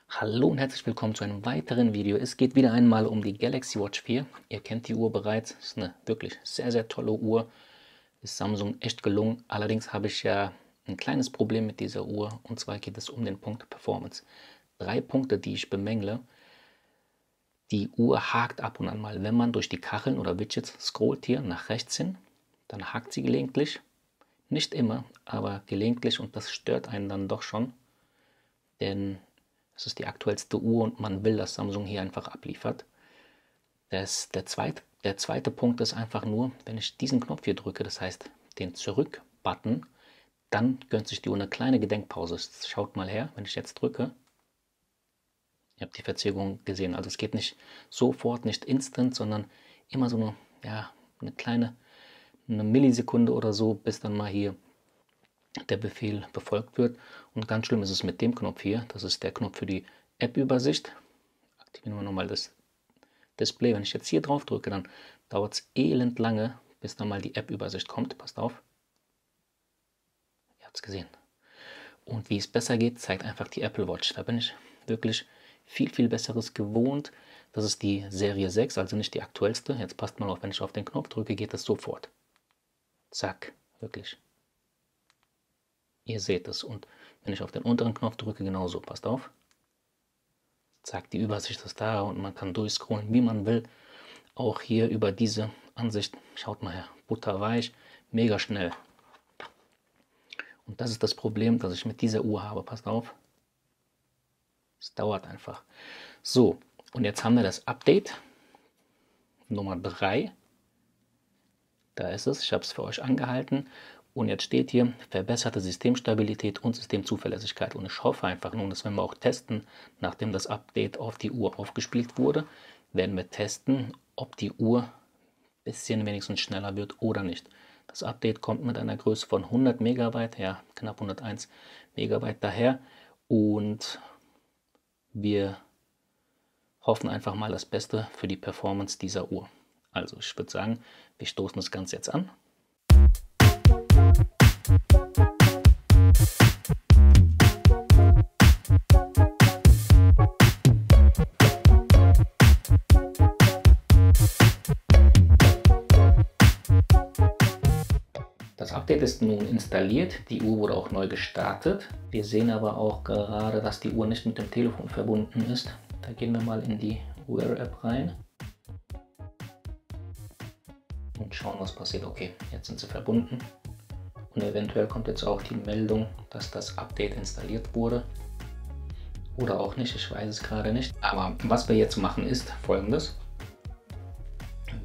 Hallo und herzlich willkommen zu einem weiteren Video. Es geht wieder einmal um die Galaxy Watch 4. Ihr kennt die Uhr bereits. Es ist eine wirklich sehr, sehr tolle Uhr. Ist Samsung echt gelungen. Allerdings habe ich ja ein kleines Problem mit dieser Uhr. Und zwar geht es um den Punkt Performance. 3 Punkte, die ich bemängle. Die Uhr hakt ab und an mal. Wenn man durch die Kacheln oder Widgets scrollt hier nach rechts hin, dann hakt sie gelegentlich. Nicht immer, aber gelegentlich. Und das stört einen dann doch schon. Denn es ist die aktuellste Uhr und man will, dass Samsung hier einfach abliefert. Der zweite Punkt ist einfach nur, wenn ich diesen Knopf hier drücke, das heißt den Zurück-Button, dann gönnt sich die Uhr eine kleine Gedenkpause. Schaut mal her, wenn ich jetzt drücke. Ihr habt die Verzögerung gesehen. Also es geht nicht sofort, nicht instant, sondern immer so eine kleine Millisekunde oder so, bis dann mal hier der Befehl befolgt wird. Und ganz schlimm ist es mit dem Knopf hier. Das ist der Knopf für die App-Übersicht. Aktivieren wir nochmal das Display. Wenn ich jetzt hier drauf drücke, dann dauert es elend lange, bis dann mal die App-Übersicht kommt. Passt auf. Ihr habt es gesehen. Und wie es besser geht, zeigt einfach die Apple Watch. Da bin ich wirklich viel, viel Besseres gewohnt. Das ist die Serie 6, also nicht die aktuellste. Jetzt passt mal auf, wenn ich auf den Knopf drücke, geht das sofort. Zack, wirklich. Ihr seht es. Und wenn ich auf den unteren Knopf drücke, genauso. Passt auf. Zack, die Übersicht ist da und man kann durchscrollen, wie man will. Auch hier über diese Ansicht, schaut mal her, butterweich, mega schnell. Und das ist das Problem, das ich mit dieser Uhr habe. Passt auf. Es dauert einfach. So, und jetzt haben wir das Update Nummer 3. Da ist es. Ich habe es für euch angehalten. Und jetzt steht hier verbesserte Systemstabilität und Systemzuverlässigkeit. Und ich hoffe einfach nun, das werden wir auch testen, nachdem das Update auf die Uhr aufgespielt wurde, werden wir testen, ob die Uhr ein bisschen wenigstens schneller wird oder nicht. Das Update kommt mit einer Größe von 100 Megabyte, ja knapp 101 Megabyte daher. Und wir hoffen einfach mal das Beste für die Performance dieser Uhr. Also ich würde sagen, wir stoßen das Ganze jetzt an. Das Update ist nun installiert, die Uhr wurde auch neu gestartet. Wir sehen aber auch gerade, dass die Uhr nicht mit dem Telefon verbunden ist. Da gehen wir mal in die Wear App rein und schauen, was passiert. Okay, jetzt sind sie verbunden. Und eventuell kommt jetzt auch die Meldung, dass das Update installiert wurde. Oder auch nicht, ich weiß es gerade nicht. Aber was wir jetzt machen ist Folgendes.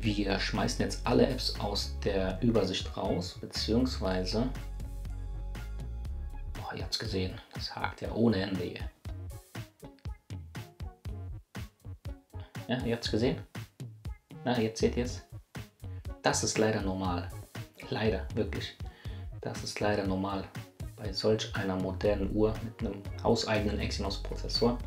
Wir schmeißen jetzt alle Apps aus der Übersicht raus, beziehungsweise... Oh, ihr habt es gesehen, das hakt ja ohne Ende hier. Ja, ihr habt es gesehen? Na, jetzt seht ihr es. Das ist leider normal. Leider, wirklich. Das ist leider normal bei solch einer modernen Uhr mit einem hauseigenen Exynos-Prozessor.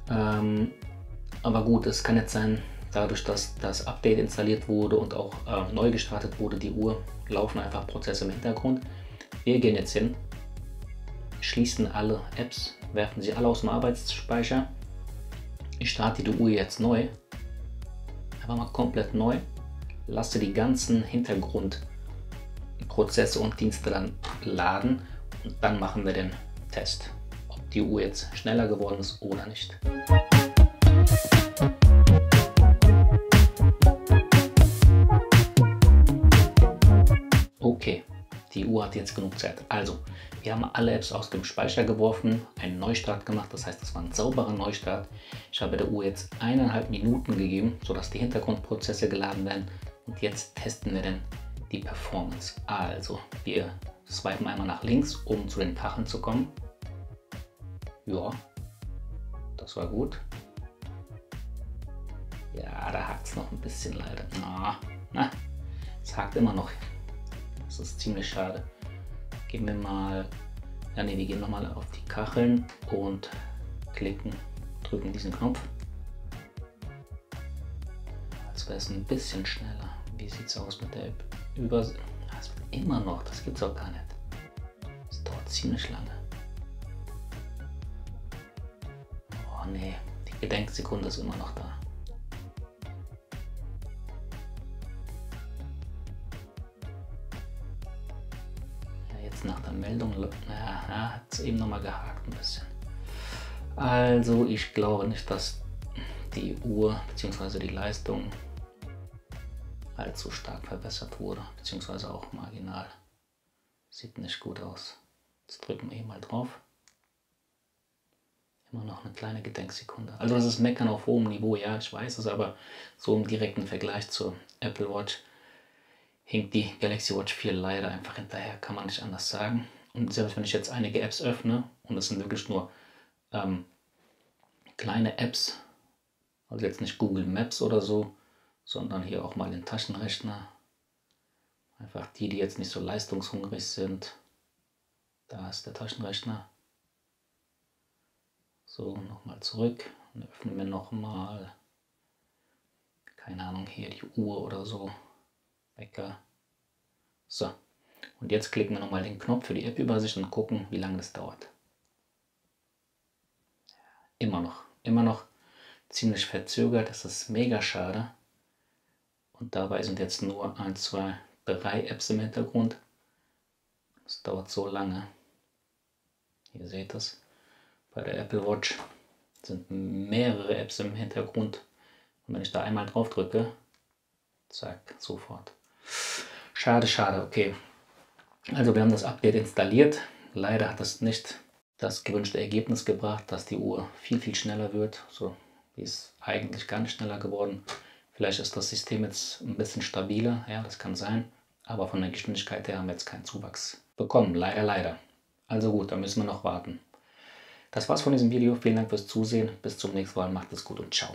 Aber gut, es kann jetzt sein, dadurch, dass das Update installiert wurde und auch neu gestartet wurde, die Uhr, laufen einfach Prozesse im Hintergrund. Wir gehen jetzt hin, schließen alle Apps, werfen sie alle aus dem Arbeitsspeicher. Ich starte die Uhr jetzt neu, einfach mal komplett neu, lasse die ganzen Hintergrundprozesse und Dienste dann laden und dann machen wir den Test, ob die Uhr jetzt schneller geworden ist oder nicht. Okay, die Uhr hat jetzt genug Zeit. Also, wir haben alle Apps aus dem Speicher geworfen, einen Neustart gemacht, das heißt, das war ein sauberer Neustart. Ich habe der Uhr jetzt 1,5 Minuten gegeben, sodass die Hintergrundprozesse geladen werden. Und jetzt testen wir dann die Performance. Also, wir swipen einmal nach links, um zu den Kacheln zu kommen. Ja, das war gut. Ja, da hakt es noch ein bisschen leider. Na, es hakt immer noch. Das ist ziemlich schade. Gehen wir mal, wir gehen nochmal auf die Kacheln und drücken diesen Knopf. Als wäre es ein bisschen schneller. Wie sieht es aus mit der App? Das wird immer noch, das gibt's auch gar nicht. Das dauert ziemlich lange. Oh nee, die Gedenksekunde ist immer noch da. Ja, jetzt nach der Meldung, hat es eben nochmal gehakt ein bisschen. Also ich glaube nicht, dass die Uhr bzw. die Leistung allzu stark verbessert wurde, beziehungsweise auch marginal. Sieht nicht gut aus. Jetzt drücken wir hier mal drauf. Immer noch eine kleine Gedenksekunde. Also das ist Meckern auf hohem Niveau, ja, ich weiß es, aber so im direkten Vergleich zur Apple Watch hinkt die Galaxy Watch 4 leider einfach hinterher, kann man nicht anders sagen. Und selbst wenn ich jetzt einige Apps öffne, und das sind wirklich nur kleine Apps, also jetzt nicht Google Maps oder so, sondern hier auch mal den Taschenrechner. Einfach die jetzt nicht so leistungshungrig sind. Da ist der Taschenrechner. So, nochmal zurück und öffnen wir nochmal, keine Ahnung, hier die Uhr oder so. Wecker. So, und jetzt klicken wir nochmal den Knopf für die App-Übersicht und gucken, wie lange das dauert. Immer noch ziemlich verzögert, das ist mega schade. Und dabei sind jetzt nur 1, 2, 3 Apps im Hintergrund. Das dauert so lange. Ihr seht es. Bei der Apple Watch sind mehrere Apps im Hintergrund. Und wenn ich da einmal drauf drücke, zack, sofort. Schade, schade, okay. Also wir haben das Update installiert. Leider hat es nicht das gewünschte Ergebnis gebracht, dass die Uhr viel, viel schneller wird. So, die ist eigentlich gar nicht schneller geworden. Vielleicht ist das System jetzt ein bisschen stabiler, ja, das kann sein. Aber von der Geschwindigkeit her haben wir jetzt keinen Zuwachs bekommen, leider, leider. Also gut, da müssen wir noch warten. Das war's von diesem Video. Vielen Dank fürs Zusehen. Bis zum nächsten Mal. Macht es gut und ciao.